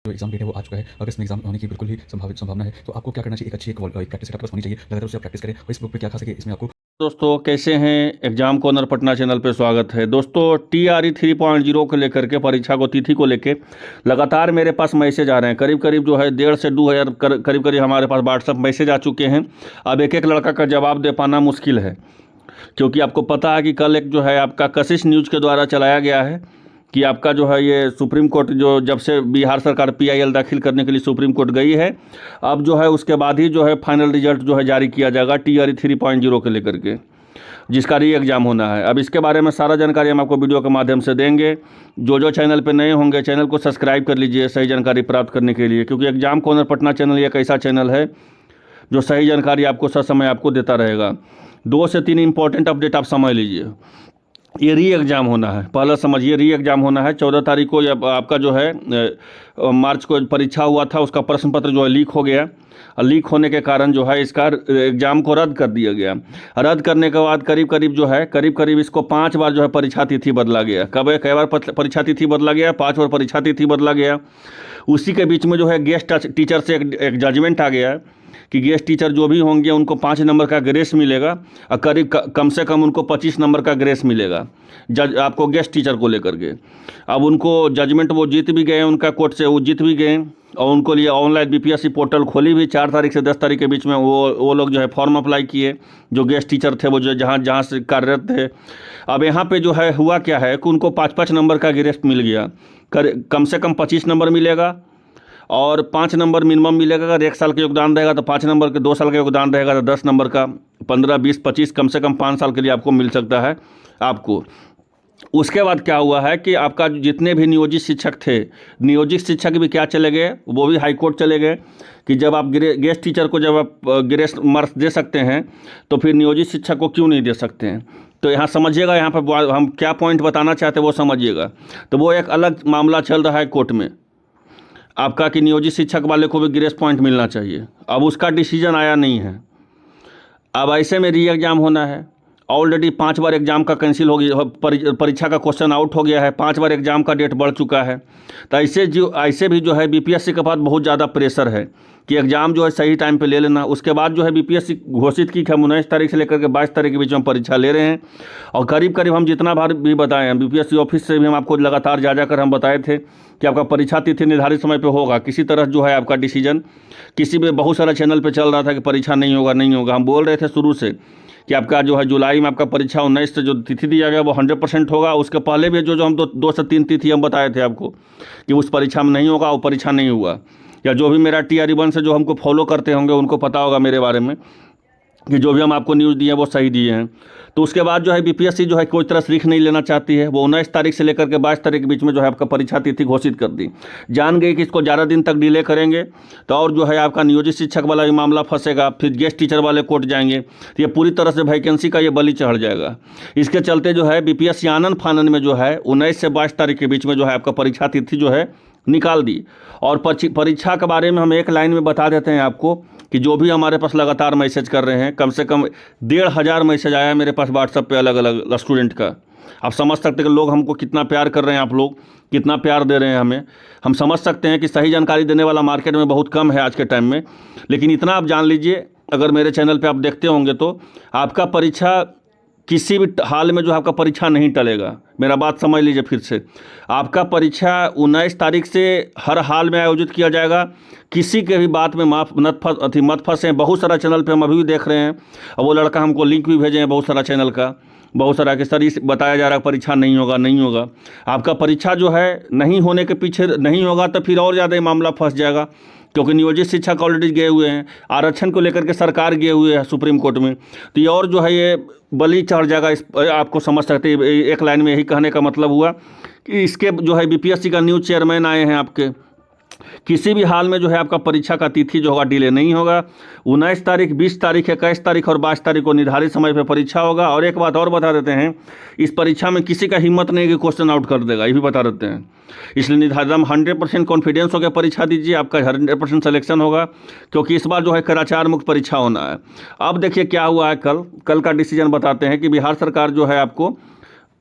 जो exam date है वो आ चुका है। अगस्त में एग्जाम होने की बिल्कुल ही संभावना है। तो आपको क्या करना चाहिए, एक अच्छी एक प्रैक्टिस सेटअप होनी चाहिए, लगातार उससे आप प्रैक्टिस करें और इस बुक पे क्या खा सके इसमें आपको। दोस्तों कैसे हैं। एग्जाम कॉर्नर पटना चैनल पे स्वागत है। दोस्तों TRE 3.0 को लेकर के परीक्षा को तिथि को लेकर लगातार मेरे पास मैसेज आ रहे हैं। करीब करीब जो है 1,500 से 2,000 करीब करीब हमारे पास व्हाट्सअप मैसेज आ चुके हैं। अब एक एक लड़का का जवाब दे पाना मुश्किल है, क्योंकि आपको पता है कि कल एक जो है आपका कशिश न्यूज़ के द्वारा चलाया गया है कि आपका जो है ये सुप्रीम कोर्ट जो जब से बिहार सरकार PIL दाखिल करने के लिए सुप्रीम कोर्ट गई है, अब जो है उसके बाद ही जो है फाइनल रिजल्ट जो है जारी किया जाएगा TRE 3.0 के लेकर के, जिसका री एग्ज़ाम होना है। अब इसके बारे में सारा जानकारी हम आपको वीडियो के माध्यम से देंगे। जो चैनल पे नए होंगे चैनल को सब्सक्राइब कर लीजिए सही जानकारी प्राप्त करने के लिए, क्योंकि एग्जाम कॉर्नर पटना चैनल एक ऐसा चैनल है जो सही जानकारी आपको समय आपको देता रहेगा। 2 से 3 इंपॉर्टेंट अपडेट आप समझ लीजिए। ये री एग्ज़ाम होना है, पहला समझिए री एग्ज़ाम होना है। 14 तारीख को आपका जो है मार्च को परीक्षा हुआ था, उसका प्रश्न पत्र जो है लीक हो गया। लीक होने के कारण जो है इसका एग्ज़ाम को रद्द कर दिया गया। रद्द करने के बाद करीब करीब इसको 5 बार जो है परीक्षा तिथि बदला गया। कई बार परीक्षा तिथि बदला गया, 5 बार परीक्षा तिथि बदला गया। उसी के बीच में जो है गेस्ट टीचर से एक जजमेंट आ गया कि गेस्ट टीचर जो भी होंगे उनको 5 नंबर का ग्रेस मिलेगा और करीब कम से कम उनको 25 नंबर का ग्रेस मिलेगा जज आपको गेस्ट टीचर को लेकर के। अब उनको जजमेंट वो जीत भी गए, उनका कोर्ट से वो जीत भी गए और उनको लिए ऑनलाइन BPSC पोर्टल खोली भी। 4 तारीख से 10 तारीख के बीच में वो लोग जो है फॉर्म अप्लाई किए, जो गेस्ट टीचर थे वो जो जहाँ से कार्यरत थे। अब यहाँ पे जो है हुआ क्या है कि उनको 5-5 नंबर का ग्रेस मिल गया। कम से कम 25 नंबर मिलेगा और 5 नंबर मिनिमम मिलेगा। अगर 1 साल का योगदान रहेगा तो 5 नंबर के, 2 साल का योगदान रहेगा तो 10 नंबर का, 15, 20, 25 कम से कम 5 साल के लिए आपको मिल सकता है आपको। उसके बाद क्या हुआ है कि आपका जितने भी नियोजित शिक्षक थे, नियोजित शिक्षक भी क्या चले गए, वो भी हाई कोर्ट चले गए कि जब आप गेस्ट टीचर को जब आप ग्रेस मार्क्स दे सकते हैं तो फिर नियोजित शिक्षक को क्यों नहीं दे सकते हैं। तो यहाँ समझिएगा, यहाँ पर हम क्या पॉइंट बताना चाहते हैं वो समझिएगा। तो वो एक अलग मामला चल रहा है कोर्ट में आपका कि नियोजित शिक्षक वाले को भी ग्रेस पॉइंट मिलना चाहिए। अब उसका डिसीजन आया नहीं है। अब ऐसे में री एग्ज़ाम होना है। ऑलरेडी 5 बार एग्ज़ाम का कैंसिल हो गया, परीक्षा का क्वेश्चन आउट हो गया है, 5 बार एग्ज़ाम का डेट बढ़ चुका है। तो ऐसे भी जो है BPSC के पास बहुत ज़्यादा प्रेशर है कि एग्ज़ाम जो है सही टाइम पे ले लेना। उसके बाद जो है BPSC घोषित की कि हम 19 तारीख से लेकर के 22 तारीख के बीच में परीक्षा ले रहे हैं। और करीब करीब हम जितना बार भी बताए हैं, BPSC ऑफिस से भी हम आपको लगातार जा कर हम बताए थे कि आपका परीक्षा तिथि निर्धारित समय पे होगा। किसी तरह जो है आपका डिसीजन किसी भी बहुत सारा चैनल पे चल रहा था कि परीक्षा नहीं होगा। हम बोल रहे थे शुरू से कि आपका जो है जुलाई में आपका परीक्षा 19 से जो तिथि दिया गया वो 100% होगा। उसके पहले भी जो हम 2 से 3 तिथि हम बताए थे आपको कि उस परीक्षा में नहीं होगा, वो परीक्षा नहीं हुआ। या जो भी मेरा TRE 1 से जो हमको फॉलो करते होंगे उनको पता होगा मेरे बारे में कि जो भी हम आपको न्यूज़ दिए हैं वो सही दिए हैं। तो उसके बाद जो है BPSC जो है कोई तरह से रिस्क नहीं लेना चाहती है। वो 19 तारीख से लेकर के 22 तारीख के बीच में जो है आपका परीक्षा तिथि घोषित कर दी। जान गई कि इसको 11 दिन तक डिले करेंगे तो और जो है आपका नियोजित शिक्षक वाला भी मामला फंसेगा, फिर गेस्ट टीचर वाले कोर्ट जाएंगे, तो ये पूरी तरह से वैकेंसी का ये बलि चढ़ जाएगा। इसके चलते जो है BPSC आनन फानन में जो है 19 से 22 तारीख के बीच में जो है आपका परीक्षा तिथि जो है निकाल दी। और परीक्षा के बारे में हम एक लाइन में बता देते हैं आपको कि जो भी हमारे पास लगातार मैसेज कर रहे हैं, कम से कम 1,500 मैसेज आया है मेरे पास व्हाट्सएप पे अलग अलग स्टूडेंट का। आप समझ सकते हैं कि लोग हमको कितना प्यार कर रहे हैं, आप लोग कितना प्यार दे रहे हैं हमें। हम समझ सकते हैं कि सही जानकारी देने वाला मार्केट में बहुत कम है आज के टाइम में, लेकिन इतना आप जान लीजिए, अगर मेरे चैनल पर आप देखते होंगे तो आपका परीक्षा किसी भी हाल में जो आपका परीक्षा नहीं टलेगा। मेरा बात समझ लीजिए फिर से, आपका परीक्षा 19 तारीख से हर हाल में आयोजित किया जाएगा। किसी के भी बात में मत फंसें। बहुत सारा चैनल पे हम अभी भी देख रहे हैं और वो लड़का हमको लिंक भी भेजे हैं बहुत सारा चैनल का, बहुत सारा कि सर इस बताया जा रहा है परीक्षा नहीं होगा। आपका परीक्षा जो है नहीं होने के पीछे नहीं होगा तो फिर और ज़्यादा मामला फंस जाएगा, क्योंकि नियोजित शिक्षक ऑलरेडी गए हुए हैं, आरक्षण को लेकर के सरकार गए हुए हैं सुप्रीम कोर्ट में। तो ये और जो है ये बलि चढ़ जाएगा। इस आपको समझ सकते हैं, एक लाइन में यही कहने का मतलब हुआ कि इसके जो है BPSC का न्यूज़ चेयरमैन आए हैं आपके, किसी भी हाल में जो है आपका परीक्षा का तिथि जो होगा डिले नहीं होगा। 19 तारीख, 20 तारीख, 21 तारीख और 22 तारीख को निर्धारित समय पर परीक्षा होगा। और एक बात और बता देते हैं, इस परीक्षा में किसी का हिम्मत नहीं कि क्वेश्चन आउट कर देगा, ये भी बता देते हैं। इसलिए निर्धारित 100% कॉन्फिडेंस होकर परीक्षा दीजिए, आपका 100% सिलेक्शन होगा, क्योंकि इस बार जो है कदाचार मुक्त परीक्षा होना है। अब देखिए क्या हुआ है, कल का डिसीजन बताते हैं कि बिहार सरकार जो है आपको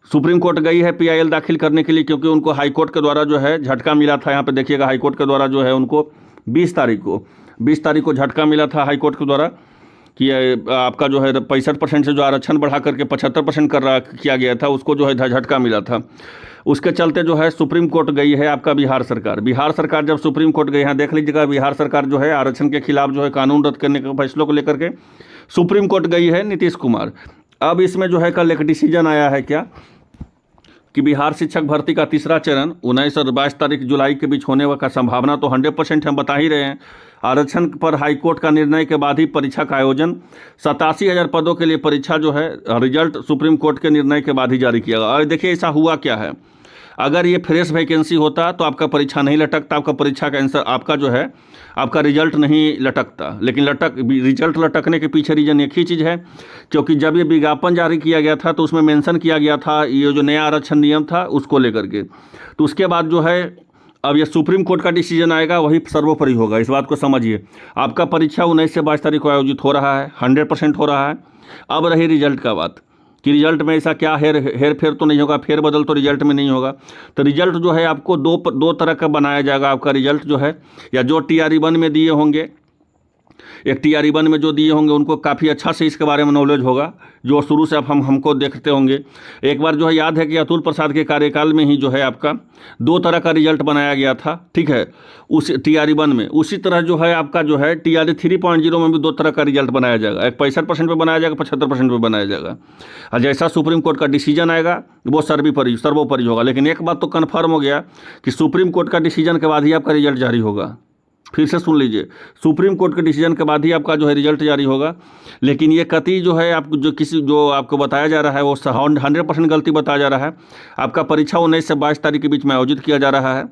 सुप्रीम कोर्ट गई है पीआईएल दाखिल करने के लिए, क्योंकि उनको हाई कोर्ट के द्वारा जो है झटका मिला था। यहाँ पे देखिएगा हाई कोर्ट के द्वारा जो है उनको 20 तारीख को झटका मिला था हाई कोर्ट के द्वारा कि आपका जो है 65% से जो आरक्षण बढ़ा करके 75% किया गया था, उसको जो है झटका मिला था। उसके चलते जो है सुप्रीम कोर्ट गई है आपका बिहार सरकार जब सुप्रीम कोर्ट गई, यहाँ देख लीजिएगा बिहार सरकार जो है आरक्षण के खिलाफ जो है कानून रद्द करने के फैसलों को लेकर के सुप्रीम कोर्ट गई है नीतीश कुमार। अब इसमें जो है कल एक डिसीजन आया है क्या कि बिहार शिक्षक भर्ती का तीसरा चरण 19 और 22 तारीख जुलाई के बीच होने का संभावना तो 100% हम बता ही रहे हैं। आरक्षण पर हाईकोर्ट का निर्णय के बाद ही परीक्षा का आयोजन, 87,000 पदों के लिए परीक्षा जो है रिजल्ट सुप्रीम कोर्ट के निर्णय के बाद ही जारी किया गया। और देखिए ऐसा हुआ क्या है, अगर ये फ्रेश वैकेंसी होता तो आपका परीक्षा नहीं लटकता, आपका परीक्षा का आंसर आपका जो है आपका रिजल्ट नहीं लटकता। लेकिन रिजल्ट लटकने के पीछे रीजन एक ही चीज़ है, क्योंकि जब ये विज्ञापन जारी किया गया था तो उसमें मेंशन किया गया था ये जो नया आरक्षण नियम था उसको लेकर के। तो उसके बाद जो है अब ये सुप्रीम कोर्ट का डिसीजन आएगा, वही सर्वोपरि होगा। इस बात को समझिए, आपका परीक्षा 19 से 22 तारीख को आयोजित हो रहा है, 100% हो रहा है। अब रही रिजल्ट का बात कि रिजल्ट में ऐसा क्या हेर फेर तो नहीं होगा, फेरबदल तो रिजल्ट में नहीं होगा। तो रिजल्ट जो है आपको दो तरह का बनाया जाएगा। आपका रिजल्ट जो है या जो TRE 1 में दिए होंगे, एक TRE 1 में जो दिए होंगे उनको काफ़ी अच्छा से इसके बारे में नॉलेज होगा, जो शुरू से आप हमको देखते होंगे। एक बार जो है याद है कि अतुल प्रसाद के कार्यकाल में ही जो है आपका 2 तरह का रिजल्ट बनाया गया था, ठीक है, उस TRE 1 में। उसी तरह जो है आपका जो है TRE 3.0 में भी 2 तरह का रिजल्ट बनाया जाएगा, एक 65% पे बनाया जाएगा, 75% पे बनाया जाएगा। और जैसा सुप्रीम कोर्ट का डिसीजन आएगा वो सर्वोपरि होगा। लेकिन एक बात तो कन्फर्म हो गया कि सुप्रीम कोर्ट का डिसीजन के बाद ही आपका रिजल्ट जारी होगा। फिर से सुन लीजिए, सुप्रीम कोर्ट के डिसीजन के बाद ही आपका जो है रिजल्ट जारी होगा। लेकिन ये कतई जो है आपको जो आपको बताया जा रहा है वो 100% गलती बताया जा रहा है। आपका परीक्षा 19 से 22 तारीख के बीच में आयोजित किया जा रहा है।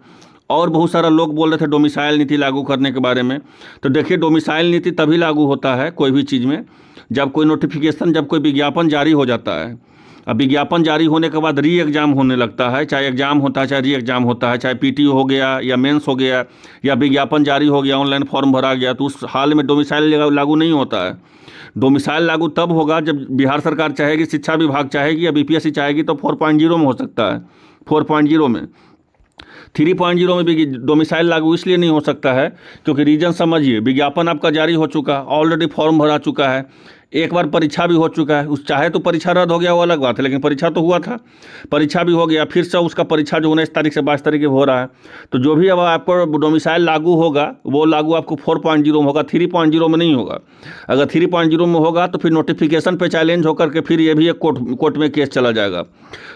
और बहुत सारा लोग बोल रहे थे डोमिसाइल नीति लागू करने के बारे में। तो देखिए, डोमिसाइल नीति तभी लागू होता है कोई भी चीज़ में जब कोई नोटिफिकेशन, जब कोई विज्ञापन जारी हो जाता है। अब विज्ञापन जारी होने के बाद री एग्ज़ाम होने लगता है, चाहे एग्ज़ाम होता है चाहे री एग्ज़ाम होता है, चाहे PTO हो गया या मेंस हो गया या विज्ञापन जारी हो गया, ऑनलाइन फॉर्म भरा गया, तो उस हाल में डोमिसाइल लागू नहीं होता है। डोमिसाइल लागू तब होगा जब बिहार सरकार चाहेगी, शिक्षा विभाग चाहेगी या BPSC चाहेगी तो 4.0 में हो सकता है। 4.0 में 3.0 में भी डोमिसाइल लागू इसलिए नहीं हो सकता है क्योंकि रीजन समझिए, विज्ञापन आपका जारी हो चुका, ऑलरेडी फॉर्म भरा चुका है, एक बार परीक्षा भी हो चुका है। उस चाहे तो परीक्षा रद्द हो गया वो अलग बात है, लेकिन परीक्षा तो हुआ था, परीक्षा भी हो गया, फिर से उसका परीक्षा जो 19 तारीख से 22 तारीख हो रहा है। तो जो भी अब आपको डोमिसाइल लागू होगा वो लागू आपको 4.0 में होगा, 3.0 में नहीं होगा। अगर 3.0 में होगा तो फिर नोटिफिकेशन पे चैलेंज होकर के फिर ये भी एक कोर्ट में केस चला जाएगा।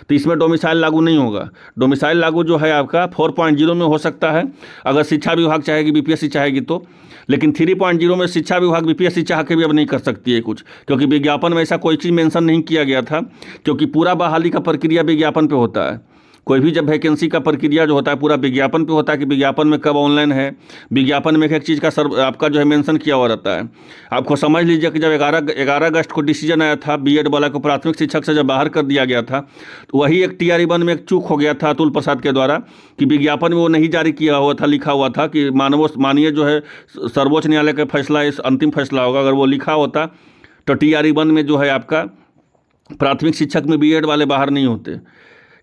तो इसमें डोमिसाइल लागू नहीं होगा। डोमिसाइल लागू जो है आपका 4.0 में हो सकता है अगर शिक्षा विभाग चाहेगी, BPSC चाहेगी तो। लेकिन 3.0 में शिक्षा विभाग BPSC चाह के भी अब नहीं कर सकती है कुछ, क्योंकि विज्ञापन में ऐसा कोई चीज़ मेंशन नहीं किया गया था, क्योंकि पूरा बहाली का प्रक्रिया विज्ञापन पे होता है। कोई भी जब वैकेंसी का प्रक्रिया जो होता है पूरा विज्ञापन पे होता है कि विज्ञापन में कब ऑनलाइन है, विज्ञापन में एक चीज़ का आपका जो है मेंशन किया हुआ रहता है। आपको समझ लीजिए कि जब 11 अगस्त को डिसीजन आया था BEड वाला को प्राथमिक शिक्षक से जब बाहर कर दिया गया था, तो वही एक TRE 1 में एक चूक हो गया था अतुल प्रसाद के द्वारा कि विज्ञापन में वो नहीं जारी किया हुआ था, लिखा हुआ था कि माननीय जो है सर्वोच्च न्यायालय का फैसला इस अंतिम फैसला होगा। अगर वो लिखा होता तो TRE 1 में जो है आपका प्राथमिक शिक्षक में BEड वाले बाहर नहीं होते,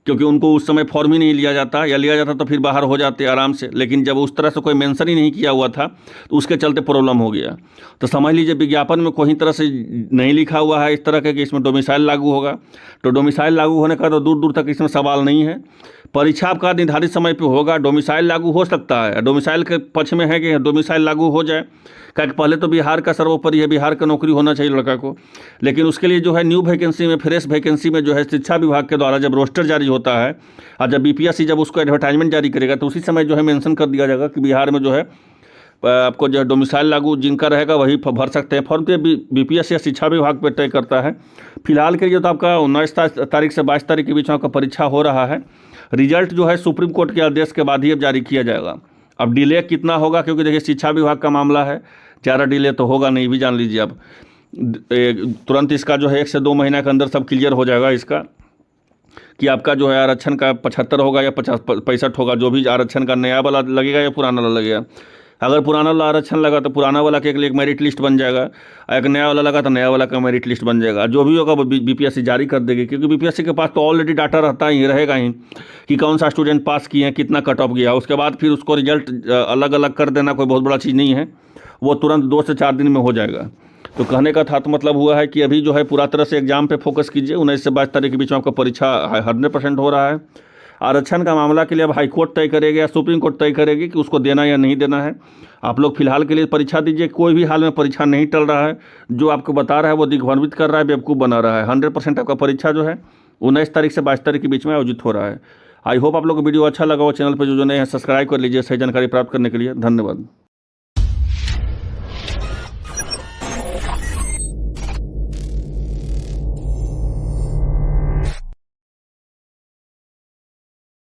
क्योंकि उनको उस समय फॉर्म ही नहीं लिया जाता, या लिया जाता तो फिर बाहर हो जाते आराम से। लेकिन जब उस तरह से कोई मेंशन ही नहीं किया हुआ था तो उसके चलते प्रॉब्लम हो गया। तो समझ लीजिए विज्ञापन में कोई तरह से नहीं लिखा हुआ है इस तरह के कि इसमें डोमिसाइल लागू होगा। तो डोमिसाइल लागू होने का तो दूर दूर तक इसमें सवाल नहीं है। परीक्षा आपका निर्धारित समय पे होगा। डोमिसाइल लागू हो सकता है, डोमिसाइल के पक्ष में है कि डोमिसाइल लागू हो जाए, क्योंकि पहले तो बिहार का सर्वोपरि है, बिहार का नौकरी होना चाहिए लड़का को। लेकिन उसके लिए जो है न्यू वैकेंसी में, फ्रेश वैकेंसी में जो है शिक्षा विभाग के द्वारा जब रोस्टर जारी होता है और जब BPSC जब उसको एडवर्टाइजमेंट जारी करेगा तो उसी समय जो है मेंशन कर दिया जाएगा कि बिहार में जो है आपको जो है डोमिसाइल लागू जिनका रहेगा वही भर सकते हैं फॉर्म। पे BPSC या शिक्षा विभाग पे तय करता है। फिलहाल के लिए तो आपका 19 तारीख से 22 तारीख के बीच में आपका परीक्षा हो रहा है। रिजल्ट जो है सुप्रीम कोर्ट के आदेश के बाद ही अब जारी किया जाएगा। अब डिले कितना होगा, क्योंकि देखिए शिक्षा विभाग का मामला है, ज़्यादा डिले तो होगा नहीं, भी जान लीजिए आप। तुरंत इसका जो है 1 से 2 महीना के अंदर सब क्लियर हो जाएगा इसका कि आपका जो है आरक्षण का 75 होगा या 65 होगा, जो भी आरक्षण का नया वाला लगेगा या पुराना वाला लगेगा। अगर पुराना वाला आरक्षण लगा तो पुराना वाला के लिए एक मेरिट लिस्ट बन जाएगा, एक नया वाला लगा तो नया वाला का मेरिट लिस्ट बन जाएगा। जो भी होगा वो बीपीएससी जारी कर देगी, क्योंकि बीपीएससी के पास तो ऑलरेडी डाटा रहता ही रहेगा ही कि कौन सा स्टूडेंट पास किए हैं, कितना कट ऑफ गया। उसके बाद फिर उसको रिजल्ट अलग अलग कर देना कोई बहुत बड़ा चीज़ नहीं है, वो तुरंत 2 से 4 दिन में हो जाएगा। तो कहने का था तो मतलब हुआ है कि अभी जो है पूरा तरह से एग्जाम पे फोकस कीजिए। 19 से 22 तारीख के बीच में आपका परीक्षा 100% हो रहा है। आरक्षण का मामला के लिए अब हाईकोर्ट तय करेगी या सुप्रीम कोर्ट तय करेगी कि उसको देना या नहीं देना है। आप लोग फिलहाल के लिए परीक्षा दीजिए, कोई भी हाल में परीक्षा नहीं टल रहा है। जो आपको बता रहा है वो दिग्भ्रमित कर रहा है, बेवकूफ़ बना रहा है। 100% आपका परीक्षा जो है 19 तारीख से 22 तारीख के बीच में आयोजित हो रहा है। आई होप आप लोग को वीडियो अच्छा लगा हो। चैनल पर जो नए हैं सब्सक्राइब कर लीजिए सही जानकारी प्राप्त करने के लिए। धन्यवाद।